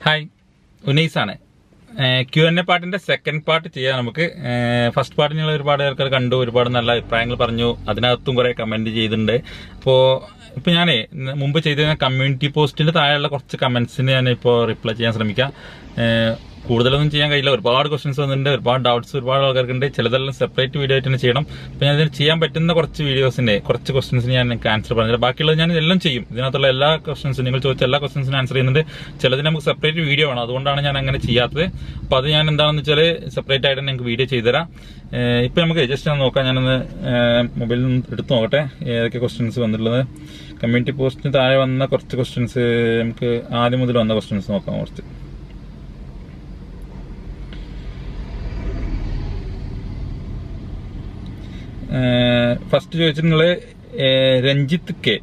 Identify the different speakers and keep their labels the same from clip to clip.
Speaker 1: Hi, ഉനൈസാണ്. Q&A പാർട്ടിന്റെ second part ചെയ്യാം നമുക്ക്. First part നിങ്ങൾ ഒരുപാട് ആൾക്കാർ കണ്ടു, ഒരുപാട് നല്ല അഭിപ്രായങ്ങൾ പറഞ്ഞു, അതിനകത്തും കുറെ കമന്റ് ചെയ്തിട്ടുണ്ട്. ഇപ്പൊ ഞാനേ മുമ്പ് ചെയ്ത കമ്മ്യൂണിറ്റി പോസ്റ്റിന്റെ താഴെയുള്ള കുറച്ച് കമന്റ്സിന് ഞാൻ ഇപ്പോൾ റിപ്ലൈ ചെയ്യാൻ ശ്രമിക്കാം. കൂടുതലൊന്നും ചെയ്യാൻ കഴിയില്ല, ഒരുപാട് ക്വസ്റ്റ്യൻസ് വന്നിട്ടുണ്ട്, ഒരുപാട് ഡൗട്ട്സ് ഒരുപാട് ആൾക്കാർക്കുണ്ട്. ചിലതെല്ലാം സെപ്പറേറ്റ് വീഡിയോ ആയിട്ട് തന്നെ ചെയ്യണം. അപ്പൊ ഞാൻ ഇതിന് ചെയ്യാൻ പറ്റുന്ന കുറച്ച് വീഡിയോസിന്റെ കുറച്ച് ക്വസ്റ്റ്യൻസിന് ഞാൻ ആൻസർ പറഞ്ഞില്ല. ബാക്കിയുള്ളത് ഞാൻ എല്ലാം ചെയ്യും. ഇതിനകത്തുള്ള എല്ലാ ക്വസ്റ്റ്യൻസും നിങ്ങൾ ചോദിച്ച എല്ലാ ക്വസ്റ്റ്യൻസിനും ആൻസർ ചെയ്യുന്നുണ്ട്. ചിലതിന് നമുക്ക് സെപ്പറേറ്റ് വീഡിയോ വേണം, അതുകൊണ്ടാണ് ഞാൻ അങ്ങനെ ചെയ്യാത്തത്. അപ്പൊ അത് ഞാൻ എന്താണെന്ന് വെച്ചാൽ സെപ്പറേറ്റ് ആയിട്ട് നിങ്ങൾക്ക് വീഡിയോ ചെയ്തുതരാം. ഇപ്പൊ നമുക്ക് ജസ്റ്റ് ഒന്ന് നോക്കാം. ഞാനൊന്ന് മൊബൈലിൽ നിന്ന് എടുത്ത് നോക്കട്ടെ ഏതൊക്കെ ക്വസ്റ്റ്യൻസ് വന്നിട്ടുള്ളത്. കമ്മ്യൂണിറ്റി പോസ്റ്റിന് താഴെ വന്ന കുറച്ച് ക്വസ്റ്റ്യൻസ് നമുക്ക് ആദ്യം മുതൽ വന്ന ക്വസ്റ്റ്യൻസ് നോക്കാം. കുറച്ച് ഫസ്റ്റ് ചോദിച്ചിട്ടുള്ളത് Ranjith K,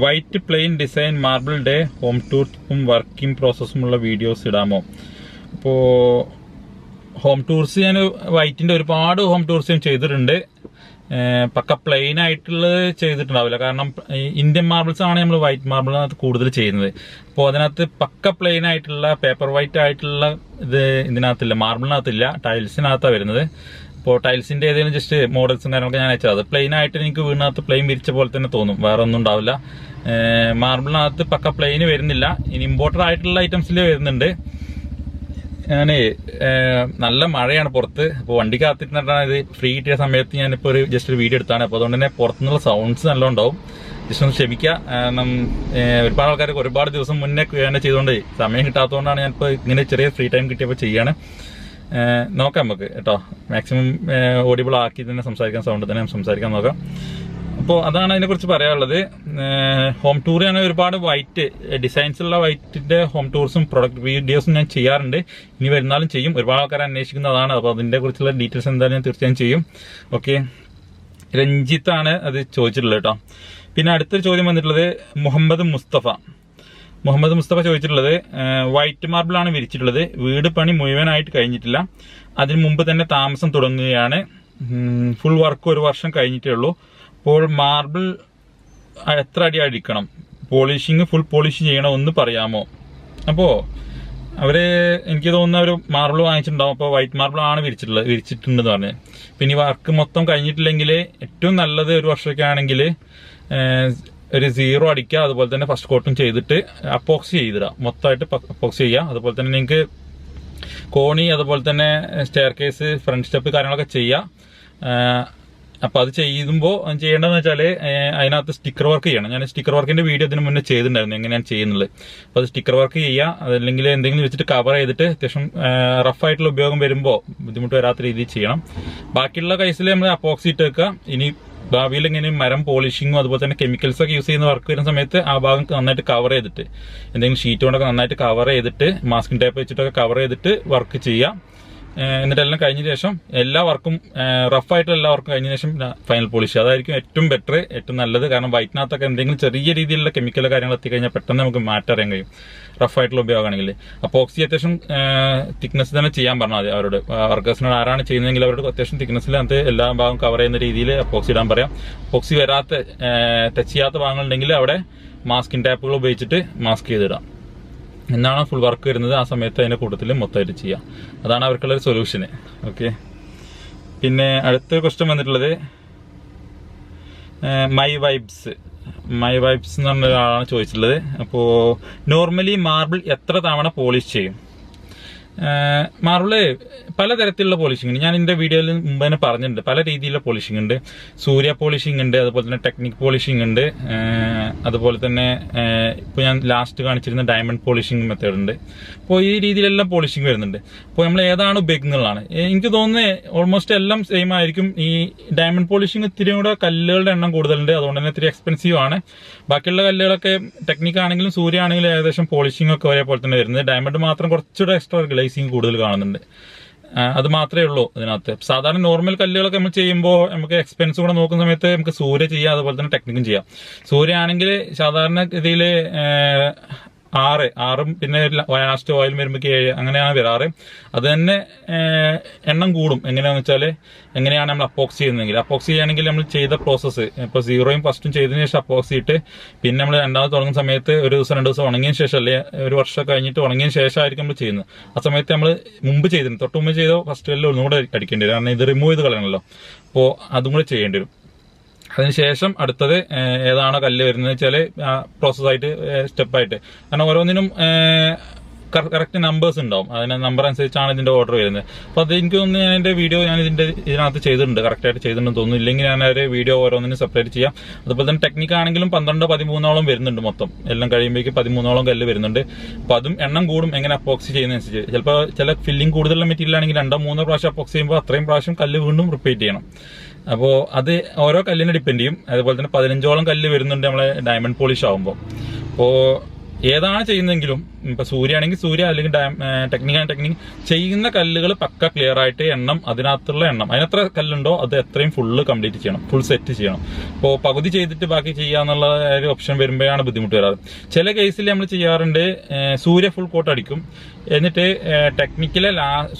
Speaker 1: white plain design marble day home ടൂർസും വർക്കിംഗ് പ്രോസസ്സുമുള്ള വീഡിയോസ് ഇടാമോ? അപ്പോ ഹോം ടൂർസ് ഞാൻ വൈറ്റിന്റെ ഒരുപാട് ഹോം ടൂർസ് ഞാൻ ചെയ്തിട്ടുണ്ട്. പക്ക പ്ലെയിൻ ആയിട്ടുള്ളത് ചെയ്തിട്ടുണ്ടാവില്ല, കാരണം ഇന്ത്യൻ മാർബിൾസ് ആണ് നമ്മൾ വൈറ്റ് മാർബിളിനകത്ത് കൂടുതൽ ചെയ്യുന്നത്. അപ്പോൾ അതിനകത്ത് പക്ക പ്ലെയിൻ ആയിട്ടുള്ള പേപ്പർ വൈറ്റ് ആയിട്ടുള്ള ഇത് ഇതിനകത്തില്ല, മാർബിളിനകത്തില്ല, ടൈൽസിനകത്താണ് വരുന്നത്. ഇപ്പോൾ ടൈൽസിന്റെ ഏതെങ്കിലും ജസ്റ്റ് മോഡൽസും കാര്യങ്ങളൊക്കെ ഞാൻ അയച്ചത്, അത് പ്ലെയിൻ ആയിട്ട് എനിക്ക് വീടിനകത്ത് പ്ലെയിൻ വിരിച്ച പോലെ തന്നെ തോന്നും, വേറെ ഒന്നും ഉണ്ടാവില്ല. മാർബിളിനകത്ത് പക്ക പ്ലെയിന് വരുന്നില്ല. ഇനി ഇമ്പോർട്ടഡ് ആയിട്ടുള്ള ഐറ്റംസിൽ വരുന്നുണ്ട്. ഞാനേ നല്ല മഴയാണ് പുറത്ത്, അപ്പോൾ വണ്ടി കാത്തിട്ടാണ് ഇത് ഫ്രീ കിട്ടിയ സമയത്ത് ഞാനിപ്പോൾ ജസ്റ്റ് ഒരു വീഡിയോ എടുത്താണ്. അപ്പോൾ അതുകൊണ്ട് തന്നെ പുറത്തുനിന്നുള്ള സൗണ്ട്സ് നല്ല ഉണ്ടാവും, ജസ്റ്റ് ഒന്ന് ക്ഷമിക്കുക. കാരണം ഒരുപാട് ആൾക്കാർക്ക് ഒരുപാട് ദിവസം മുന്നേ തന്നെ ചെയ്തുകൊണ്ട് സമയം കിട്ടാത്തതുകൊണ്ടാണ് ഞാനിപ്പോൾ ഇങ്ങനെ ചെറിയ ഫ്രീ ടൈം കിട്ടിയപ്പോൾ ചെയ്യാണ്. നോക്കാം നമുക്ക് കേട്ടോ, മാക്സിമം ഓഡിബിൾ ആക്കി തന്നെ സംസാരിക്കാൻ, സൗണ്ട് തന്നെ സംസാരിക്കാൻ നോക്കാം. അപ്പോൾ അതാണ് അതിനെക്കുറിച്ച് പറയാനുള്ളത്. ഹോം ടൂർ ഞാൻ ഒരുപാട് വൈറ്റ് ഡിസൈൻസ് ഉള്ള വൈറ്റിന്റെ ഹോം ടൂർസും പ്രൊഡക്റ്റ് വീഡിയോസും ഞാൻ ചെയ്യാറുണ്ട്. ഇനി വരുന്നാലും ചെയ്യും. ഒരുപാട് ആൾക്കാർ അന്വേഷിക്കുന്നതാണ്. അപ്പോൾ അതിന്റെ കുറിച്ചുള്ള ഡീറ്റെയിൽസ് എന്തായാലും ഞാൻ തീർച്ചയായും ചെയ്യും. ഓക്കെ, രഞ്ജിത്താണ് അത് ചോദിച്ചിട്ടുള്ളത് കേട്ടോ. പിന്നെ അടുത്തൊരു ചോദ്യം വന്നിട്ടുള്ളത് മുഹമ്മദ് മുസ്തഫ ചോദിച്ചിട്ടുള്ളത്, വൈറ്റ് മാർബിൾ ആണ് വിരിച്ചിട്ടുള്ളത്, വീട് പണി മുഴുവനായിട്ട് കഴിഞ്ഞിട്ടില്ല, അതിന് മുമ്പ് തന്നെ താമസം തുടങ്ങുകയാണ്, ഫുൾ വർക്ക് 1 വർഷം കഴിഞ്ഞിട്ടേ ഉള്ളൂ. അപ്പോൾ മാർബിൾ എത്ര അടി അടിക്കണം, ഫുൾ പോളിഷിങ് ചെയ്യണം, ഒന്ന് പറയാമോ? അപ്പോൾ അവര് എനിക്ക് തോന്നുന്ന ഒരു മാർബിൾ വാങ്ങിച്ചിട്ടുണ്ടാവും. അപ്പോൾ വൈറ്റ് മാർബിൾ ആണ് വിരിച്ചിട്ടുണ്ടെന്ന് പറഞ്ഞ്. പിന്നെ ഈ വർക്ക് മൊത്തം കഴിഞ്ഞിട്ടില്ലെങ്കിൽ ഏറ്റവും നല്ലത് 1 വർഷമൊക്കെ ആണെങ്കിൽ ഒരു 0 അടിക്കുക. അതുപോലെ തന്നെ ഫസ്റ്റ് കോട്ടും ചെയ്തിട്ട് അപ്പോക്സി ചെയ്തിടുക, മൊത്തമായിട്ട് അപ്പോക്സി ചെയ്യുക. അതുപോലെ തന്നെ നിങ്ങൾക്ക് കോണി, അതുപോലെ തന്നെ സ്റ്റെയർ കേസ്, ഫ്രണ്ട് സ്റ്റെപ്പ് കാര്യങ്ങളൊക്കെ ചെയ്യുക. അപ്പൊ അത് ചെയ്യുമ്പോൾ ചെയ്യേണ്ടതെന്ന് വെച്ചാൽ അതിനകത്ത് സ്റ്റിക്കർ വർക്ക് ചെയ്യണം. ഞാൻ സ്റ്റിക്കർ വർക്കിന്റെ വീഡിയോ ഇതിന് മുന്നേ ചെയ്തിട്ടുണ്ടായിരുന്നു, എങ്ങനെയാണ് ചെയ്യുന്നത്. അപ്പൊ അത് സ്റ്റിക്കർ വർക്ക് ചെയ്യുക, അതല്ലെങ്കിൽ എന്തെങ്കിലും വെച്ചിട്ട് കവർ ചെയ്തിട്ട് അത്യാവശ്യം റഫായിട്ടുള്ള ഉപയോഗം വരുമ്പോൾ ബുദ്ധിമുട്ട് വരാത്ത രീതിയിൽ ചെയ്യണം. ബാക്കിയുള്ള കേസിൽ നമ്മൾ അപ്പോക്സി ഇട്ട് വെക്കുക. ഇനി ഭാവിയിൽ ഇങ്ങനെ മരം പോളിഷിങ്ങും അതുപോലെ തന്നെ കെമിക്കൽസ് ഒക്കെ യൂസ് ചെയ്യുന്ന വർക്ക് വരുന്ന സമയത്ത് ആ ഭാഗം നന്നായിട്ട് കവർ ചെയ്തിട്ട്, എന്തെങ്കിലും ഷീറ്റ് കൊണ്ടൊക്കെ നന്നായിട്ട് കവർ ചെയ്തിട്ട്, മാസ്കിംഗ് ടേപ്പ് വെച്ചിട്ടൊക്കെ കവർ ചെയ്തിട്ട് വർക്ക് ചെയ്യുക. എന്നിട്ടെല്ലാം കഴിഞ്ഞ ശേഷം എല്ലാ വർക്കും റഫായിട്ടുള്ള എല്ലാ വർക്കും കഴിഞ്ഞ ശേഷം ഫൈനൽ പോളിഷ്, അതായിരിക്കും ഏറ്റവും ബെറ്റർ, ഏറ്റവും നല്ലത്. കാരണം വൈറ്റിനകത്തൊക്കെ എന്തെങ്കിലും ചെറിയ രീതിയിലുള്ള കെമിക്കൽ കാര്യങ്ങൾ എത്തിക്കഴിഞ്ഞാൽ പെട്ടെന്ന് നമുക്ക് മാറ്റം അറിയാൻ കഴിയും, റഫായിട്ടുള്ള ഉപയോഗമാണെങ്കിൽ. അപ്പോക്സി അത്യാവശ്യം തിക്നെസ് തന്നെ ചെയ്യാൻ പറഞ്ഞാൽ മതി അവരോട്. വർക്കേഴ്സിനോട് ആരാണ് ചെയ്യുന്നതെങ്കിൽ അവരോട് അത്യാവശ്യം തിക്നെസ്സിൽ അത് എല്ലാ ഭാഗം കവർ ചെയ്യുന്ന രീതിയിൽ അപ്പോക്സി ഇടാൻ പറയാം. അപ്പോക്സി വരാത്ത ടച്ച് ചെയ്യാത്ത ഭാഗങ്ങളുണ്ടെങ്കിൽ അവിടെ മാസ്കിംഗ് ടാപ്പുകൾ ഉപയോഗിച്ചിട്ട് മാസ്ക് ചെയ്തിടാം. എന്നാണ് ഫുൾ വർക്ക് വരുന്നത്, ആ സമയത്ത് അതിന്റെ കൂട്ടത്തിൽ മൊത്തമായിട്ട് ചെയ്യാം. അതാണ് അവർക്കുള്ളൊരു സൊല്യൂഷന്. ഓക്കെ, പിന്നെ അടുത്ത ക്വസ്റ്റ്യൻ വന്നിട്ടുള്ളത് മൈ വൈബ്സ് എന്ന് പറഞ്ഞ ഒരാളാണ് ചോദിച്ചിട്ടുള്ളത്. അപ്പോൾ നോർമലി മാർബിൾ എത്ര തവണ പോളിഷ് ചെയ്യും? മാർബിള് പലതരത്തിലുള്ള പോളിഷിംഗ് ഉണ്ട്. ഞാൻ എന്റെ വീഡിയോയിൽ മുമ്പ് തന്നെ പറഞ്ഞിട്ടുണ്ട്, പല രീതിയിലുള്ള പോളിഷിംഗ് ഉണ്ട്. സൂര്യ പോളിഷിംഗ് ഉണ്ട്, അതുപോലെ തന്നെ ടെക്നിക് പോളിഷിംഗ് ഉണ്ട്, അതുപോലെ തന്നെ ഇപ്പോൾ ഞാൻ ലാസ്റ്റ് കാണിച്ചിരുന്ന ഡയമണ്ട് പോളിഷിംഗ് മെത്തേഡ് ഉണ്ട്. അപ്പോൾ ഈ രീതിയിലെല്ലാം പോളിഷിംഗ് വരുന്നുണ്ട്. അപ്പോൾ നമ്മൾ ഏതാണ് ഉപയോഗിക്കുന്നതാണ്. എനിക്ക് തോന്നുന്നത് ഓൾമോസ്റ്റ് എല്ലാം സെയിം ആയിരിക്കും. ഈ ഡയമണ്ട് പോളിഷിംഗ് ഇത്തിരി കൂടെ കല്ലുകളുടെ എണ്ണം കൂടുതലുണ്ട്, അതുകൊണ്ട് തന്നെ ഇത്തിരി എക്സ്പെൻസീവ് ആണ്. ബാക്കിയുള്ള കല്ലുകളൊക്കെ ടെക്നിക് ആണെങ്കിലും സൂര്യ ആണെങ്കിലും ഏകദേശം പോളിഷിംഗ് ഒക്കെ ഒരേപോലെ തന്നെ വരുന്നത്. ഡയമണ്ട് മാത്രം കുറച്ചുകൂടെ എക്സ്ട്രാ ഗ്ലേസിംഗ് കൂടുതൽ കാണുന്നുണ്ട്. അത് മാത്രമേ ഉള്ളൂ ഇതിനകത്ത്. സാധാരണ നോർമൽ കല്ലുകളൊക്കെ നമ്മൾ ചെയ്യുമ്പോൾ നമുക്ക് എക്സ്പെൻസ് കൂടെ നോക്കുന്ന സമയത്ത് നമുക്ക് സൂര്യ ചെയ്യാം, അതുപോലെ തന്നെ ടെക്നിക്കും ചെയ്യാം. സൂര്യ ആണെങ്കിൽ സാധാരണ രീതിയിൽ ആറും പിന്നെ ലാസ്റ്റ് ഓയിൽ വരുമ്പോൾ 7 അങ്ങനെയാണ് വരാറ്. അത് തന്നെ എണ്ണം കൂടും. എങ്ങനെയാണെന്ന് വെച്ചാൽ എങ്ങനെയാണ് നമ്മൾ അപ്പോക്സി ചെയ്യുന്നതെങ്കിൽ അപ്പോക്സി ചെയ്യുകയാണെങ്കിൽ നമ്മൾ ചെയ്ത പ്രോസസ്സ് ഇപ്പോൾ 0യും ഫസ്റ്റും ചെയ്തതിന് ശേഷം അപ്പോക്സി ഇട്ട് പിന്നെ നമ്മൾ രണ്ടാമത് തുടങ്ങുന്ന സമയത്ത് 1 ദിവസം 2 ദിവസം ഉണങ്ങിയതിന് ശേഷം അല്ലെ 1 വർഷം കഴിഞ്ഞിട്ട് ഉണങ്ങിയതിന് ശേഷമായിരിക്കും നമ്മൾ ചെയ്യുന്നത്. ആ സമയത്ത് നമ്മൾ മുമ്പ് ചെയ്തിരുന്നു, തൊട്ട് മുമ്പ് ചെയ്ത ഫസ്റ്റ് കല്ലിൽ ഒന്നും കൂടെ അടിക്കേണ്ടി വരും. കാരണം ഇത് റിമൂവ് ചെയ്ത് കളയണമല്ലോ. അപ്പോൾ അതും കൂടെ ചെയ്യേണ്ടി വരും. അതിനുശേഷം അടുത്തത് ഏതാണോ കല്ല് വരുന്നത് വെച്ചാൽ പ്രോസസ്സായിട്ട് സ്റ്റെപ്പായിട്ട്, കാരണം ഓരോന്നിനും കറക്റ്റ് നമ്പേഴ്സ് ഉണ്ടാവും. അതിന് നമ്പർ അനുസരിച്ചാണ് ഇതിന്റെ ഓർഡർ വരുന്നത്. അപ്പോൾ അത് എനിക്ക് തോന്നുന്നു ഞാൻ എൻ്റെ വീഡിയോ ഇതിനകത്ത് ചെയ്തിട്ടുണ്ട്, കറക്റ്റായിട്ട് ചെയ്തിട്ടുണ്ടെന്ന് തോന്നുന്നു. ഇല്ലെങ്കിൽ ഞാൻ ഒരു വീഡിയോ ഓരോന്നിനും സെപ്പറേറ്റ് ചെയ്യാം. അതുപോലെ തന്നെ ടെക്നിക്ക് ആണെങ്കിലും 12-13ഓളം വരുന്നുണ്ട്. മൊത്തം എല്ലാം കഴിയുമ്പോഴേക്ക് 13ഓളം കല്ല് വരുന്നുണ്ട്. അപ്പോൾ അതും എണ്ണം കൂടും എങ്ങനെ അപ്പോക്സി ചെയ്യുന്നതനുസരിച്ച്. ചിലപ്പോൾ ചില ഫില്ലിംഗ് കൂടുതലുള്ള മെറ്റീരിയൽ ആണെങ്കിൽ 2-3 പ്രാവശ്യം അപ്പോക്സി ചെയ്യുമ്പോൾ അത്രയും പ്രാവശ്യം കല്ല് വീണ്ടും റിപ്പീറ്റ് ചെയ്യണം. അപ്പോൾ അത് ഓരോ കല്ലിനെ ഡിപ്പെൻഡ് ചെയ്യും. അതുപോലെ തന്നെ 15ഓളം കല്ല് വരുന്നുണ്ട് നമ്മളെ ഡയമണ്ട് പോളിഷ് ആകുമ്പോൾ. അപ്പോൾ ഏതാണ് ചെയ്യുന്നതെങ്കിലും ഇപ്പൊ സൂര്യ ആണെങ്കിൽ സൂര്യ, അല്ലെങ്കിൽ ടെക്നിക്ക് ചെയ്യുന്ന കല്ലുകൾ പക്ക ക്ലിയർ ആയിട്ട് എണ്ണം, അതിനകത്തുള്ള എണ്ണം, അതിനെത്ര കല്ലുണ്ടോ അത് എത്രയും ഫുള്ള് കംപ്ലീറ്റ് ചെയ്യണം, ഫുൾ സെറ്റ് ചെയ്യണം. ഇപ്പോൾ പകുതി ചെയ്തിട്ട് ബാക്കി ചെയ്യാന്നുള്ള ഒരു ഓപ്ഷൻ വരുമ്പോഴാണ് ബുദ്ധിമുട്ട് വരാറ്. ചില കേസിൽ നമ്മൾ ചെയ്യാറുണ്ട്, സൂര്യ ഫുൾ കോട്ട് അടിക്കും, എന്നിട്ട് ടെക്നിക്കിലെ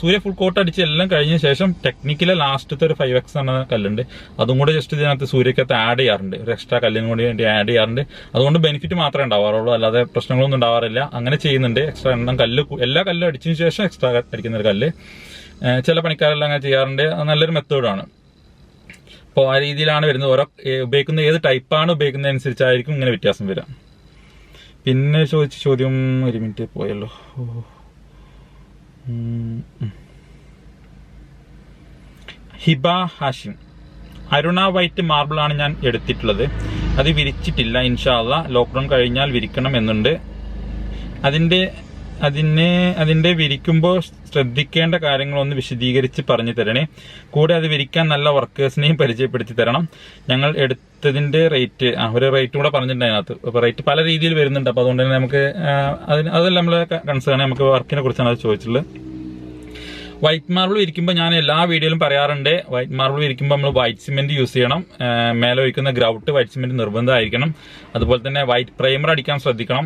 Speaker 1: സൂര്യ ഫുൾ കോട്ട് അടിച്ച് എല്ലാം കഴിഞ്ഞ ശേഷം ടെക്നിക്കിലെ ലാസ്റ്റത്തെ ഒരു 5x എന്ന കല്ലുണ്ട്, അതും കൂടെ ജസ്റ്റ് ഇതിനകത്ത് സൂര്യക്കകത്ത് ആഡ് ചെയ്യാറുണ്ട്, ഒരു എക്സ്ട്രാ കല്ലിനും കൂടി വേണ്ടി ആഡ് ചെയ്യാറുണ്ട്. അതുകൊണ്ട് ബെനിഫിറ്റ് മാത്രമേ ഉണ്ടാവാറുള്ളൂ, അല്ലാതെ പ്രശ്നങ്ങളൊന്നും ഉണ്ടാവാറില്ല. അങ്ങനെ ചെയ്യുന്നുണ്ട്. എക്സ്ട്രാ എണ്ണം കല്ല്, എല്ലാ കല്ലും അടിച്ചതിന് ശേഷം എക്സ്ട്രാ അടിക്കുന്ന ഒരു കല്ല് ചില പണിക്കാരെല്ലാം അങ്ങനെ ചെയ്യാറുണ്ട്. അത് നല്ലൊരു മെത്തേഡാണ്. അപ്പോൾ ആ രീതിയിലാണ് വരുന്നത്. ഓരോ ഉപയോഗിക്കുന്ന ഏത് ടൈപ്പാണ് ഉപയോഗിക്കുന്നതനുസരിച്ചായിരിക്കും ഇങ്ങനെ വ്യത്യാസം വരാം. പിന്നെ ചോദിച്ച ചോദ്യം 1 മിനിറ്റ് പോയല്ലോ. ഹിബ ഹാഷിം, അരുണ വൈറ്റ് മാർബിൾ ആണ് ഞാൻ എടുത്തിട്ടുള്ളത്. അത് വിരിച്ചിട്ടില്ല. ഇൻഷാ അല്ലാഹ് ലോക്ക്ഡൌൺ കഴിഞ്ഞാൽ വിരിക്കണം എന്നുണ്ട്. അതിന്റെ വിരിക്കുമ്പോൾ ശ്രദ്ധിക്കേണ്ട കാര്യങ്ങളൊന്ന് വിശദീകരിച്ച് പറഞ്ഞു തരണേ. കൂടെ അത് വിരിക്കാൻ നല്ല വർക്കേഴ്സിനെയും പരിചയപ്പെടുത്തി തരണം. ഞങ്ങൾ എടുത്തതിന്റെ റേറ്റ്, ഒരു റേറ്റ് കൂടെ പറഞ്ഞിട്ടുണ്ട് അതിനകത്ത്. അപ്പോൾ റേറ്റ് പല രീതിയിൽ വരുന്നുണ്ട്. അപ്പോൾ അതുകൊണ്ട് തന്നെ നമുക്ക് അതെല്ലാം നമ്മളെ കൺസേൺ, നമുക്ക് വർക്കിനെ കുറിച്ചാണ് അത് ചോദിച്ചിട്ടുള്ളത്. വൈറ്റ് മാർബിൾ വിരിക്കുമ്പോൾ ഞാൻ എല്ലാ വീഡിയോയിലും പറയാറുണ്ട്, വൈറ്റ് മാർബിൾ വിരിക്കുമ്പോൾ നമ്മൾ വൈറ്റ് സിമെന്റ് യൂസ് ചെയ്യണം. മേലെ ഒഴിക്കുന്ന ഗ്രൗട്ട് വൈറ്റ് സിമെന്റ് നിർബന്ധമായിരിക്കണം. അതുപോലെ തന്നെ വൈറ്റ് പ്രൈമർ അടിക്കാൻ ശ്രദ്ധിക്കണം.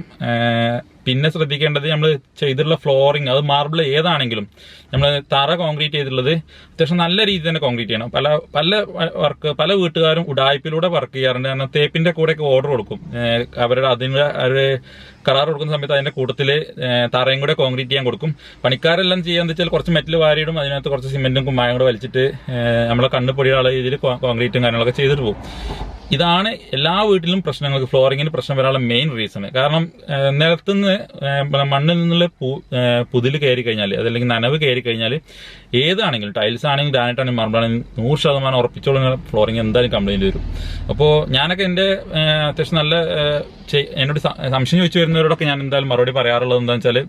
Speaker 1: പിന്നെ ശ്രദ്ധിക്കേണ്ടത് നമ്മൾ ചെയ്തിട്ടുള്ള ഫ്ലോറിങ്, അത് മാർബിൾ ഏതാണെങ്കിലും നമ്മൾ തറ കോൺക്രീറ്റ് ചെയ്തിട്ടുള്ളത് അത്യാവശ്യം നല്ല രീതിയിൽ തന്നെ കോൺക്രീറ്റ് ചെയ്യണം. പല വീട്ടുകാരും ഉടായ്പിലൂടെ വർക്ക് ചെയ്യാറുണ്ട്. കാരണം തേപ്പിന്റെ കൂടെയൊക്കെ ഓർഡർ കൊടുക്കും, അവരുടെ കരാർ കൊടുക്കുന്ന സമയത്ത് അതിന്റെ കൂട്ടത്തിൽ തറയും കൂടെ കോൺക്രീറ്റ് ചെയ്യാൻ കൊടുക്കും. പണിക്കാരെല്ലാം ചെയ്യാന്ന് വെച്ചാൽ കുറച്ച് മെറ്റൽ വാരിയിടും, അതിനകത്ത് കുറച്ച് സിമെന്റും കുമ്മായം കൂടെ വലിച്ചിട്ട് നമ്മളെ കണ്ണ് പൊടിയുള്ള രീതിയിൽ കോൺക്രീറ്റും കാര്യങ്ങളൊക്കെ ചെയ്തിട്ട് പോകും. ഇതാണ് എല്ലാ വീട്ടിലും പ്രശ്നങ്ങൾക്ക്, ഫ്ലോറിങ്ങിന് പ്രശ്നം വരാനുള്ള മെയിൻ റീസൺ. കാരണം നിലത്തുനിന്ന് മണ്ണിൽ നിന്നുള്ള പുതില് കയറി കഴിഞ്ഞാൽ, അതല്ലെങ്കിൽ നനവ് കയറി കഴിഞ്ഞാൽ ഏതാണെങ്കിലും, ടൈൽസ് ആണെങ്കിലും ഗ്രാനൈറ്റ് ആണെങ്കിലും മാർബിൾ ആണെങ്കിലും 100% ഉറപ്പിച്ചോളുന്ന ഫ്ലോറിങ് എന്തായാലും കംപ്ലൈന്റ് വരും. അപ്പോൾ ഞാനൊക്കെ എൻ്റെ അത്യാവശ്യം നല്ല എന്നോട് സംശയം ചോദിച്ചു വരുന്നവരോടൊക്കെ ഞാൻ എന്തായാലും മറുപടി പറയാറുള്ളത് എന്താണെന്ന് വെച്ചാൽ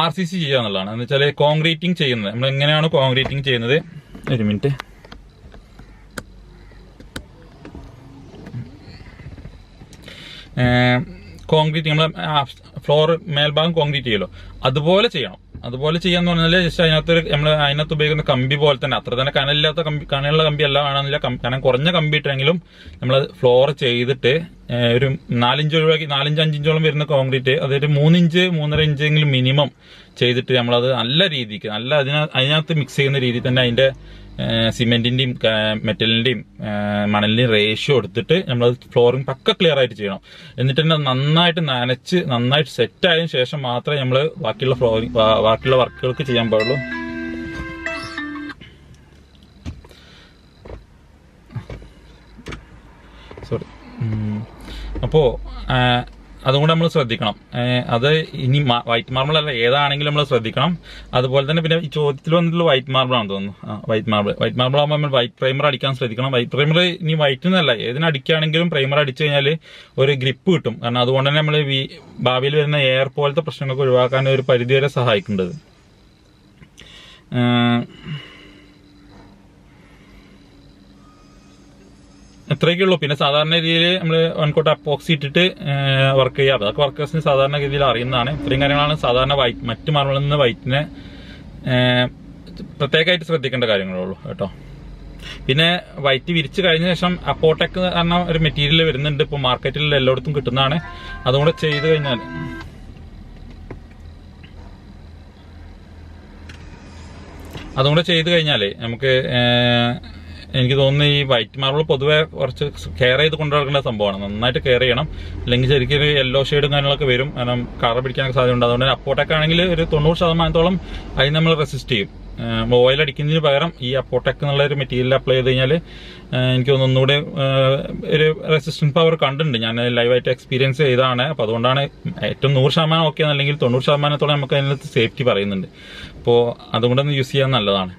Speaker 1: RCC ചെയ്യുക എന്നുള്ളതാണ്. എന്ന് വെച്ചാൽ കോൺക്രീറ്റിംഗ് ചെയ്യുന്നത്, നമ്മൾ എങ്ങനെയാണ് കോൺക്രീറ്റിംഗ് ചെയ്യുന്നത്. 1 മിനിറ്റ്. കോൺക്രീറ്റ് നമ്മൾ ഫ്ലോർ മേൽഭാഗം കോൺക്രീറ്റ് ചെയ്യല്ലോ, അതുപോലെ ചെയ്യണം. അതുപോലെ ചെയ്യാന്ന് പറഞ്ഞാൽ ജസ്റ്റ് അതിനകത്ത് ഉപയോഗിക്കുന്ന കമ്പി പോലെ തന്നെ, അത്ര തന്നെ കനലുള്ള കമ്പി അല്ല വേണമെന്നില്ല, കനം കുറഞ്ഞ കമ്പി ഇട്ടെങ്കിലും നമ്മൾ ഫ്ലോർ ചെയ്തിട്ട് ഒരു 4-5 ഇഞ്ചോളം വരുന്ന കോൺക്രീറ്റ്, അതൊരു 3 ഇഞ്ച് 3.5 ഇഞ്ചെങ്കിലും മിനിമം ചെയ്തിട്ട് നമ്മളത് നല്ല രീതിക്ക് അതിനകത്ത് മിക്സ് ചെയ്യുന്ന രീതിയിൽ തന്നെ അതിന്റെ സിമെന്റിന്റെയും മെറ്റലിന്റെയും മണലിന്റെയും റേഷ്യോ എടുത്തിട്ട് നമ്മൾ ഫ്ലോറിംഗ് പക്ക ക്ലിയർ ആയിട്ട് ചെയ്യണം. എന്നിട്ട് തന്നെ നന്നായിട്ട് നനച്ച് നന്നായിട്ട് സെറ്റ് ആയതിനു ശേഷം മാത്രമേ നമ്മൾ ബാക്കിയുള്ള വർക്കുകൾക്ക് ചെയ്യാൻ പാടുള്ളൂ. സോറി. അപ്പോൾ അതുകൊണ്ട് നമ്മൾ ശ്രദ്ധിക്കണം. അത് ഇനി വൈറ്റ് മാർബിൾ അല്ല, ഏതാണെങ്കിലും നമ്മൾ ശ്രദ്ധിക്കണം. അതുപോലെ തന്നെ പിന്നെ ഈ ചോദ്യത്തിൽ വന്നിട്ടുള്ള വൈറ്റ് മാർബിൾ ആണെന്ന് തോന്നുന്നു. വൈറ്റ് മാർബിൾ ആകുമ്പോൾ നമ്മൾ വൈറ്റ് പ്രൈമർ അടിക്കാൻ ശ്രദ്ധിക്കണം. വൈറ്റ് പ്രൈമർ ഇനി വൈറ്റ് എന്നല്ല, ഏതിനടിക്കുകയാണെങ്കിലും പ്രൈമർ അടിച്ചു കഴിഞ്ഞാൽ ഒരു ഗ്രിപ്പ് കിട്ടും. കാരണം അതുകൊണ്ട് തന്നെ നമ്മൾ ഭാവിയിൽ വരുന്ന എയർ പോലത്തെ പ്രശ്നങ്ങൾക്ക് ഒഴിവാക്കാൻ ഒരു പരിധിവരെ സഹായിക്കേണ്ടത്. ഇത്രയൊക്കെ ഉള്ളൂ. പിന്നെ സാധാരണ രീതിയിൽ നമ്മൾ വൺകോട്ട് അപ്പോക്സി ഇട്ടിട്ട് വർക്ക് ചെയ്യാറ്, അതൊക്കെ വർക്കേഴ്സിന് സാധാരണ രീതിയിൽ അറിയുന്നതാണ്. ഇത്രയും കാര്യങ്ങളാണ് സാധാരണ മറ്റ് മാർബിളിൽ നിന്ന് വൈറ്റിനെ പ്രത്യേകമായിട്ട് ശ്രദ്ധിക്കേണ്ട കാര്യങ്ങളുള്ളൂ കേട്ടോ. പിന്നെ വൈറ്റ് വിരിച്ച് കഴിഞ്ഞ ശേഷം അപ്പോടെക് പറഞ്ഞ ഒരു മെറ്റീരിയൽ വരുന്നുണ്ട്, ഇപ്പോൾ മാർക്കറ്റിൽ എല്ലായിടത്തും കിട്ടുന്നതാണ്. അതുകൊണ്ട് ചെയ്ത് കഴിഞ്ഞാൽ നമുക്ക് എനിക്ക് തോന്നുന്നു ഈ വൈറ്റ് മാർബിൾ പൊതുവെ കുറച്ച് കെയർ ചെയ്ത് കൊണ്ടുനടക്കേണ്ട സംഭവമാണ്. നന്നായിട്ട് കെയർ ചെയ്യണം, അല്ലെങ്കിൽ ശരിക്കും ഒരു യെല്ലോ ഷെയ്ഡും കാര്യങ്ങളൊക്കെ വരും, കാരണം കളർ പിടിക്കാനൊക്കെ സാധ്യതയുണ്ട്. അതുകൊണ്ട് അപ്പോടെക് ആണെങ്കിൽ ഒരു 90% അതിന് നമ്മൾ റെസിസ്റ്റ് ചെയ്യും. ഓയിൽ അടിക്കുന്നതിന് പകരം ഈ അപ്പോടെക് എന്നുള്ള ഒരു മെറ്റീരിയൽ അപ്ലൈ ചെയ്ത് കഴിഞ്ഞാൽ എനിക്ക് തോന്നുന്നു ഒന്നുകൂടെ ഒരു റെസിസ്റ്റൻസ് പവർ കണ്ടിട്ടുണ്ട്. ഞാൻ ലൈവായിട്ട് എക്സ്പീരിയൻസ് ചെയ്തതാണ്. അപ്പോൾ അതുകൊണ്ടാണ് ഏറ്റവും 100% ഓക്കെ എന്നല്ലെങ്കിൽ 90% നമുക്ക് അതിനകത്ത് സേഫ്റ്റി പറയുന്നുണ്ട്. അപ്പോൾ അതുകൊണ്ടൊന്ന് യൂസ് ചെയ്യാൻ നല്ലതാണ്.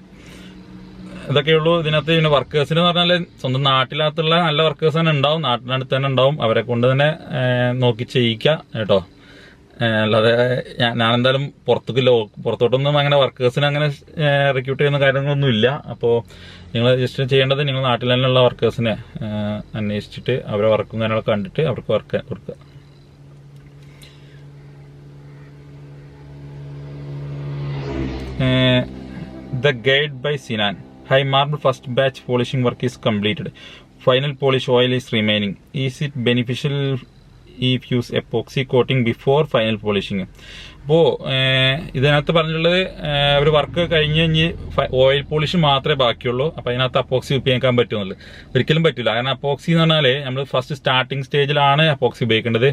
Speaker 1: ഇതൊക്കെയുള്ളൂ ഇതിനകത്ത്. പിന്നെ വർക്കേഴ്സിന് പറഞ്ഞാൽ സ്വന്തം നാട്ടിനകത്തുള്ള നല്ല വർക്കേഴ്സ് തന്നെ ഉണ്ടാവും, നാട്ടിനടുത്ത് തന്നെ ഉണ്ടാവും. അവരെ കൊണ്ട് തന്നെ നോക്കി ചെയ്യിക്കുക കേട്ടോ. അല്ലാതെ ഞാനെന്തായാലും പുറത്തോട്ടൊന്നും അങ്ങനെ വർക്കേഴ്സിന് അങ്ങനെ റിക്രൂട്ട് ചെയ്യുന്ന കാര്യങ്ങളൊന്നും ഇല്ല. അപ്പോൾ നിങ്ങൾ ജസ്റ്റ് ചെയ്യേണ്ടത് നിങ്ങൾ നാട്ടിൽ തന്നെയുള്ള വർക്കേഴ്സിനെ അന്വേഷിച്ചിട്ട് അവരെ വർക്കും കാര്യങ്ങളൊക്കെ കണ്ടിട്ട് അവർക്ക് വർക്ക് കൊടുക്കുക. The Guide by Sinan. Hi, marble first batch polishing work is completed. Final polish oil is remaining. Is it beneficial if use epoxy coating before final polishing? അപ്പോൾ ഇതിനകത്ത് പറഞ്ഞിട്ടുള്ളത് ഒരു വർക്ക് കഴിഞ്ഞ് ഓയിൽ പോളിഷ് മാത്രമേ ബാക്കിയുള്ളൂ. അപ്പോൾ അതിനകത്ത് അപ്പോക്സി ഉപയോഗിക്കാൻ പറ്റുമെന്നുള്ളത് ഒരിക്കലും പറ്റില്ല. കാരണം അപ്പോക്സി എന്ന് പറഞ്ഞാൽ നമ്മൾ ഫസ്റ്റ് സ്റ്റാർട്ടിങ് സ്റ്റേജിലാണ് അപ്പോക്സി ഉപയോഗിക്കേണ്ടത്.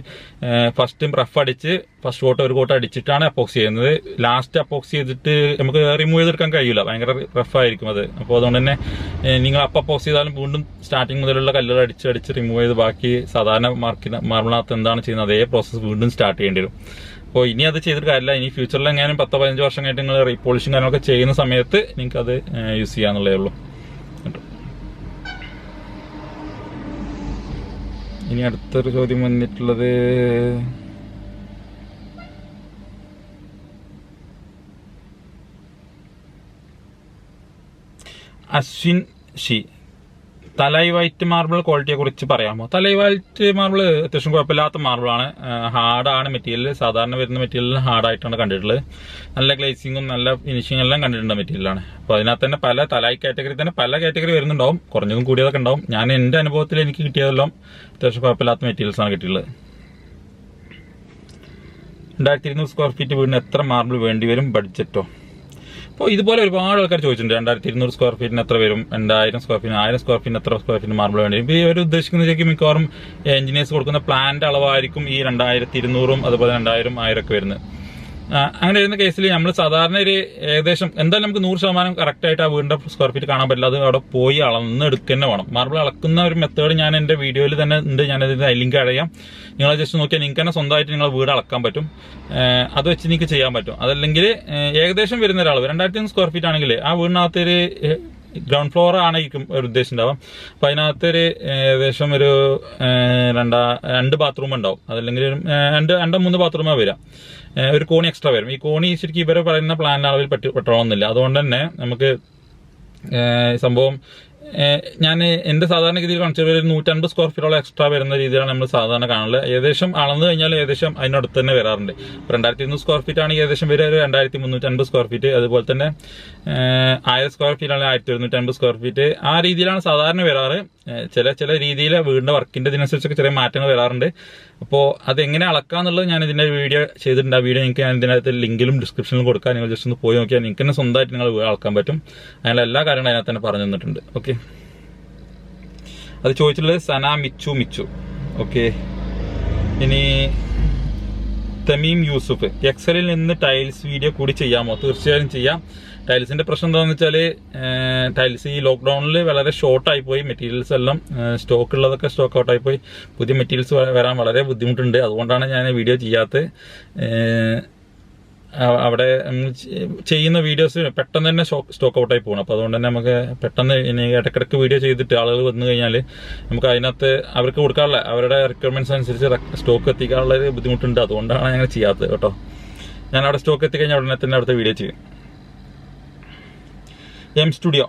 Speaker 1: ഫസ്റ്റ് റഫ് അടിച്ച് ഫസ്റ്റ് ഒരു കോട്ട് അടിച്ചിട്ടാണ് അപ്പോക്സി ചെയ്യുന്നത്. ലാസ്റ്റ് അപ്പോക്സി ചെയ്തിട്ട് നമുക്ക് റിമൂവ് ചെയ്തെടുക്കാൻ കഴിയില്ല, ഭയങ്കര റഫായിരിക്കും അത്. അപ്പോൾ അതുകൊണ്ട് തന്നെ നിങ്ങൾ അപ്പോക്സി ചെയ്താലും വീണ്ടും സ്റ്റാർട്ടിങ് മുതലുള്ള കല്ലുകൾ അടിച്ച് റിമൂവ് ചെയ്ത് ബാക്കി സാധാരണ മാർബിളിനകത്ത് എന്താണ് ചെയ്യുന്നത് അതേ പ്രോസസ്സ് വീണ്ടും സ്റ്റാർട്ട് ചെയ്യേണ്ടി വരും. അപ്പോൾ ഇനി അത് ചെയ്തിട്ട് കാര്യമില്ല. ഇനി ഫ്യൂച്ചറിൽ എങ്ങനെയും 10-15 വർഷം കഴിഞ്ഞിട്ട് നിങ്ങൾ റീപോളിഷിങ് കാര്യങ്ങളൊക്കെ ചെയ്യുന്ന സമയത്ത് നിങ്ങൾക്ക് അത് യൂസ് ചെയ്യാന്നുള്ളതേ ഉള്ളൂ. ഇനി അടുത്തൊരു ചോദ്യം വന്നിട്ടുള്ളത് അശ്വിൻ ഷി, തലൈ വൈറ്റ് മാർബിൾ ക്വാളിറ്റിയെ കുറിച്ച് പറയാമോ? തലൈ വൈറ്റ് മാർബിൾ അത്യാവശ്യം കുഴപ്പമില്ലാത്ത മാർബിളാണ്. ഹാർഡാണ് മെറ്റീരിയൽ. സാധാരണ വരുന്ന മെറ്റീരിയൽ ഹാർഡായിട്ടാണ് കണ്ടിട്ടുള്ളത്. നല്ല ഗ്ലേസിങ്ങും നല്ല ഫിനിഷിംഗ് എല്ലാം കണ്ടിട്ടുണ്ട് മെറ്റീരിയലാണ്. അപ്പോൾ അതിനകത്ത് തന്നെ തലൈ കാറ്റഗറി തന്നെ പല കാറ്റഗറി വരുന്നുണ്ടാവും, കുറഞ്ഞതും കൂടിയതൊക്കെ ഉണ്ടാവും. ഞാൻ എൻ്റെ അനുഭവത്തിൽ എനിക്ക് കിട്ടിയതെല്ലാം അത്യാവശ്യം കുഴപ്പമില്ലാത്ത മെറ്റീരിയൽസാണ് കിട്ടിയിട്ടുള്ളത്. 2200 സ്ക്വയർ ഫീറ്റ് വീടിന് എത്ര മാർബിൾ വേണ്ടി വരും, ബഡ്ജറ്റോ? അപ്പോൾ ഇതുപോലെ ഒരുപാട് ആൾക്കാർ ചോദിച്ചിട്ടുണ്ട് 2200 സ്ക്വയർ ഫീറ്റിന് എത്ര വരും, 2000 സ്ക്വയർ ഫീറ്റിന് 1000 സ്ക്വയർ ഫീറ്റിന് എത്ര സ്ക്വയർ ഫീറ്റ് മാർബിൾ വേണ്ടി വരും. ഇപ്പോൾ ഈ ഒരു ഉദ്ദേശിക്കുന്ന ശരിക്കും മിക്കവാറും എഞ്ചിനീയേഴ്സ് കൊടുക്കുന്ന പ്ലാന്റ് അളവായിരിക്കും ഈ 2200 അതുപോലെ 2000 1000 ഒക്കെ വരുന്നത്. അങ്ങനെ വരുന്ന കേസിൽ നമ്മൾ സാധാരണ ഒരു ഏകദേശം എന്തായാലും നമുക്ക് 100% കറക്റ്റായിട്ട് ആ വീടിന്റെ സ്ക്വയർ ഫീറ്റ് കാണാൻ പറ്റില്ല. അത് അവിടെ പോയി അളന്ന് എടുക്കുക തന്നെ വേണം. മാർബിൾ അളക്കുന്ന ഒരു മെത്തേഡ് ഞാൻ എൻ്റെ വീഡിയോയിൽ തന്നെ ഉണ്ട്, ഞാനതിന്റെ ലിങ്ക് അറിയാം. നിങ്ങൾ ജസ്റ്റ് നോക്കിയാൽ നിങ്ങൾക്ക് തന്നെ സ്വന്തമായിട്ട് നിങ്ങൾ വീട് അളക്കാൻ പറ്റും. അത് വെച്ച് നിങ്ങൾക്ക് ചെയ്യാൻ പറ്റും. അതല്ലെങ്കിൽ ഏകദേശം വരുന്ന ഒരാൾ 2300 സ്ക്വയർ ഫീറ്റ് ആണെങ്കിൽ ആ വീടിനകത്തൊരു ഗ്രൗണ്ട് ഫ്ലോർ ആയിരിക്കും ഒരു ഉദ്ദേശം ഉണ്ടാവാം. അപ്പം അതിനകത്തൊരു ഏകദേശം ഒരു 2 ബാത്റൂം ഉണ്ടാവും, അതല്ലെങ്കിൽ 2-3 ബാത്റൂമാണ് വരിക. ഒരു കോണി എക്സ്ട്രാ വരും. ഈ കോണി ശരിക്കും ഇവരെ പറയുന്ന പ്ലാൻ അളവിൽ പെട്ടണമെന്നില്ല. അതുകൊണ്ട് തന്നെ നമുക്ക് സംഭവം ഞാൻ എൻ്റെ സാധാരണ രീതിയിൽ കാണിച്ചത് 150 സ്ക്വയർ ഫീറ്റോളം എക്സ്ട്രാ വരുന്ന രീതിയിലാണ് നമ്മൾ സാധാരണ കാണുന്നത്. ഏകദേശം അളന്ന് കഴിഞ്ഞാൽ ഏകദേശം അതിനടുത്ത് തന്നെ വരാറുണ്ട്. 2200 സ്ക്വയർ ഫീറ്റ് ആണെങ്കിൽ ഏകദേശം വരെ ഒരു 2350 സ്ക്വയർ ഫീറ്റ്. അതുപോലെ തന്നെ 1000 സ്ക്വയർ ഫീറ്റ് ആണെങ്കിൽ 1150 സ്ക്വയർ ഫീറ്റ്. ആ രീതിയിലാണ് സാധാരണ വരാറ്. ചില രീതിയിൽ വീടിന്റെ വർക്കിന്റെ ഇതിനനുസരിച്ചൊക്കെ ചെറിയ മാറ്റങ്ങൾ വരാറുണ്ട്. അപ്പോൾ അതെങ്ങനെ അളക്കാന്നുള്ളത് ഞാൻ ഇതിന്റെ വീഡിയോ ചെയ്തിട്ടുണ്ട്. ആ വീഡിയോ നിങ്ങൾക്ക് ഞാൻ ഇതിനകത്ത് ലിങ്കിലും ഡിസ്ക്രിപ്ഷനിലും കൊടുക്കാം. നിങ്ങൾ ജസ്റ്റ് ഒന്ന് പോയി നോക്കിയാൽ നിങ്ങൾക്ക് തന്നെ സ്വന്തമായിട്ട് നിങ്ങൾ അളക്കാൻ പറ്റും. അതിനുള്ള എല്ലാ കാര്യങ്ങളും അതിനകത്ത് തന്നെ പറഞ്ഞു തന്നിട്ടുണ്ട്. ഓക്കെ, അത് ചോദിച്ചിട്ടുള്ളത് സന മിച്ചു. ഓക്കെ, ഇനി തമീം യൂസുഫ്, എക്സലിൽ നിന്ന് ടൈൽസ് വീഡിയോ കൂടി ചെയ്യാമോ? തീർച്ചയായും ചെയ്യാം. ടൈൽസിന്റെ പ്രശ്നം എന്താണെന്ന് വെച്ചാൽ ടൈൽസ് ഈ ലോക്ക്ഡൌണിൽ വളരെ ഷോർട്ടായി പോയി. മെറ്റീരിയൽസ് എല്ലാം സ്റ്റോക്ക് ഉള്ളതൊക്കെ സ്റ്റോക്ക് ഔട്ടായി പോയി. പുതിയ മെറ്റീരിയൽസ് വരാൻ വളരെ ബുദ്ധിമുട്ടുണ്ട്. അതുകൊണ്ടാണ് ഞാൻ വീഡിയോ ചെയ്യാത്തത്. അവിടെ ചെയ്യുന്ന വീഡിയോസ് പെട്ടെന്ന് തന്നെ സ്റ്റോക്ക് ഔട്ടായി പോകണം. അപ്പോൾ അതുകൊണ്ട് തന്നെ നമുക്ക് പെട്ടെന്ന് ഇനി ഇടയ്ക്കിടയ്ക്ക് വീഡിയോ ചെയ്തിട്ട് ആളുകൾ വന്നു കഴിഞ്ഞാൽ നമുക്ക് അതിനകത്ത് അവർക്ക് കൊടുക്കാനുള്ള അവരുടെ റിക്വയർമെന്റ്സ് അനുസരിച്ച് സ്റ്റോക്ക് എത്തിക്കാനുള്ള ഒരു ബുദ്ധിമുട്ടുണ്ട്. അതുകൊണ്ടാണ് ഞങ്ങൾ ചെയ്യാത്തത് കേട്ടോ. ഞാൻ അവിടെ സ്റ്റോക്ക് എത്തിക്കഴിഞ്ഞാൽ ഉടനെ തന്നെ അവിടുത്തെ വീഡിയോ ചെയ്യും. എം സ്റ്റുഡിയോ,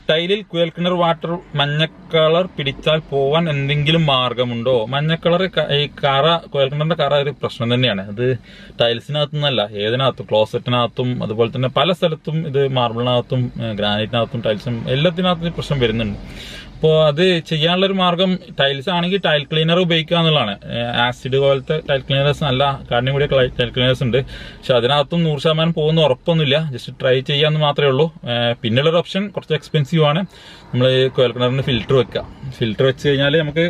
Speaker 1: ടൈലിൽ കുഴൽക്കിണർ വാട്ടർ മഞ്ഞ കളർ പിടിച്ചാൽ പോവാൻ എന്തെങ്കിലും മാർഗമുണ്ടോ? മഞ്ഞ കളർ ഈ കറ, കുഴൽക്കിണറിന്റെ കറ ഒരു പ്രശ്നം തന്നെയാണ്. അത് ടൈൽസിനകത്തുനിന്നല്ല, ഏതിനകത്തും, ക്ലോസറ്റിനകത്തും അതുപോലെ തന്നെ പല സ്ഥലത്തും ഇത് മാർബിളിനകത്തും ഗ്രാനൈറ്റിനകത്തും ടൈൽസും എല്ലാത്തിനകത്തും പ്രശ്നം വരുന്നുണ്ട്. അപ്പോൾ അത് ചെയ്യാനുള്ളൊരു മാർഗം, ടൈൽസ് ആണെങ്കിൽ ടൈൽ ക്ലീനർ ഉപയോഗിക്കുക എന്നുള്ളതാണ്. ആസിഡ് പോലത്തെ ടൈൽ ക്ലീനേഴ്സ്, നല്ല കാഠിന്യം കൂടിയ ടൈൽ ക്ലീനേഴ്സ് ഉണ്ട്. പക്ഷെ അതിനകത്തും 100% പോകുന്ന ഉറപ്പൊന്നുമില്ല. ജസ്റ്റ് ട്രൈ ചെയ്യാമെന്ന് മാത്രമേ ഉള്ളൂ. പിന്നുള്ളൊരു ഓപ്ഷൻ കുറച്ച് എക്സ്പെൻസീവ് ആണ്. നമ്മൾ കുഴൽ കിണറിന് ഫിൽറ്റർ വെക്കുക. ഫിൽറ്റർ വെച്ച് കഴിഞ്ഞാൽ നമുക്ക്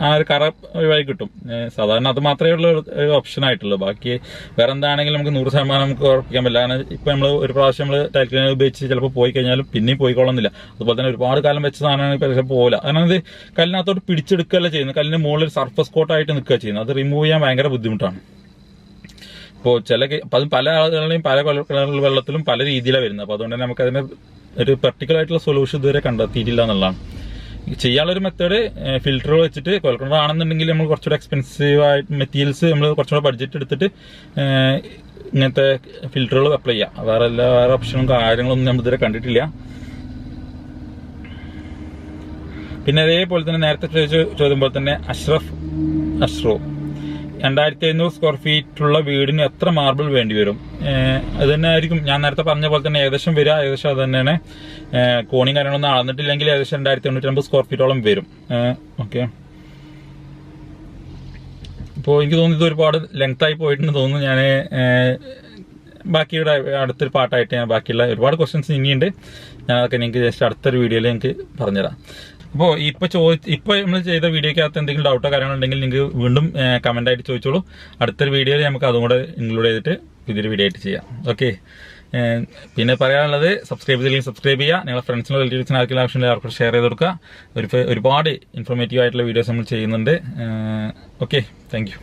Speaker 1: ആ ഒരു കറ ഒഴിവായി കിട്ടും. സാധാരണ അത് മാത്രമേ ഉള്ള ഒരു ഓപ്ഷൻ ആയിട്ടുള്ളൂ. ബാക്കി വേറെ എന്താണെങ്കിലും നമുക്ക് 100% നമുക്ക് ഉറപ്പിക്കാൻ പറ്റില്ല. കാരണം ഇപ്പം നമ്മൾ ഒരു പ്രാവശ്യം നമ്മൾ ടൈൽ ക്ലീനർ ഉപയോഗിച്ച് ചിലപ്പോൾ പോയി കഴിഞ്ഞാലും പിന്നെയും പോയിക്കൊള്ളുന്നില്ല. അതുപോലെ തന്നെ ഒരുപാട് കാലം വെച്ച സാധനമാണ് പക്ഷേ പോകില്ല. കാരണം ഇത് കല്ലിനകത്തോട്ട് പിടിച്ചെടുക്കുകയല്ല ചെയ്യുന്നത്, കല്ലിന് മുകളിൽ സർഫസ് കോട്ടായിട്ട് നിൽക്കുക ചെയ്യുന്നത്. അത് റിമൂവ് ചെയ്യാൻ ഭയങ്കര ബുദ്ധിമുട്ടാണ്. ഇപ്പോൾ പല ആളുകളുടെയും പല വെള്ളത്തിലും പല രീതിയിലാണ് വരുന്നത്. അപ്പോൾ അതുകൊണ്ട് തന്നെ നമുക്കതിന് ഒരു പർട്ടിക്കുലർ ആയിട്ടുള്ള സൊല്യൂഷൻ ഇതുവരെ കണ്ടെത്തിയിട്ടില്ല എന്നുള്ളതാണ്. ചെയ്യാനുള്ളൊരു മെത്തേഡ്, ഫിൽറ്ററുകൾ വെച്ചിട്ട്, കുഴൽക്കിണർ ആണെന്നുണ്ടെങ്കിൽ നമ്മൾ കുറച്ചുകൂടെ എക്സ്പെൻസീവ് ആയിട്ട് മെറ്റീരിയൽസ് നമ്മൾ കുറച്ചുകൂടെ ബഡ്ജറ്റ് എടുത്തിട്ട് ഇങ്ങനത്തെ ഫിൽറ്ററുകൾ അപ്ലൈ ചെയ്യാം. വേറെ ഓപ്ഷനും കാര്യങ്ങളൊന്നും നമ്മൾ ഇതുവരെ കണ്ടിട്ടില്ല. പിന്നെ അതേപോലെ തന്നെ നേരത്തെ ചോദ്യം പോലെ തന്നെ അഷ്റോ 2500 സ്ക്വയർ ഫീറ്റുള്ള വീടിന് എത്ര മാർബിൾ വേണ്ടി വരും? അത് തന്നെ ആയിരിക്കും ഞാൻ നേരത്തെ പറഞ്ഞ പോലെ തന്നെ ഏകദേശം വരിക. ഏകദേശം അത് തന്നെയാണ്. കോണിയും കാര്യങ്ങളൊന്നും അളന്നിട്ടില്ലെങ്കിൽ ഏകദേശം 2850 സ്ക്വയർ ഫീറ്റോളം വരും. ഓക്കെ, ഇപ്പോൾ എനിക്ക് തോന്നുന്നു ഇത് ഒരുപാട് ലെങ്ത് ആയി പോയിട്ടെന്ന് തോന്നുന്നു. ഞാൻ ബാക്കിയുടെ അടുത്തൊരു പാട്ടായിട്ട് ഞാൻ ബാക്കിയുള്ള ഒരുപാട് ക്വസ്റ്റ്യൻസ് ഇനിയുണ്ട്. ഞാൻ അതൊക്കെ നിങ്ങൾക്ക് ജസ്റ്റ് അടുത്തൊരു വീഡിയോയിൽ നിങ്ങൾക്ക് പറഞ്ഞുതരാം. അപ്പോൾ ഇപ്പോൾ നമ്മൾ ചെയ്ത വീഡിയോക്കകത്ത് എന്തെങ്കിലും ഡൗട്ടോ കാര്യങ്ങളുണ്ടെങ്കിൽ നിങ്ങൾക്ക് വീണ്ടും കമന്റ് ആയിട്ട് ചോദിച്ചോളൂ. അടുത്തൊരു വീഡിയോയിൽ നമുക്ക് അതും കൂടെ ഇൻക്ലൂഡ് ചെയ്തിട്ട് പുതിയൊരു വീഡിയോ ആയിട്ട് ചെയ്യാം. ഓക്കെ, പിന്നെ പറയാനുള്ളത് സബ്സ്ക്രൈബ് ചെയ്തില്ലെങ്കിൽ സബ്സ്ക്രൈബ് ചെയ്യുക. നിങ്ങളുടെ ഫ്രണ്ട്സിനോ റിലേറ്റീവ്സിനോ ആർക്കെങ്കിലും ആവശ്യമുണ്ടെങ്കിൽ അവർക്ക് ഷെയർ ചെയ്ത് കൊടുക്കുക. ഒരുപാട് ഇൻഫോർമേറ്റീവ് ആയിട്ടുള്ള വീഡിയോസ് നമ്മൾ ചെയ്യുന്നുണ്ട്. Okay, thank you.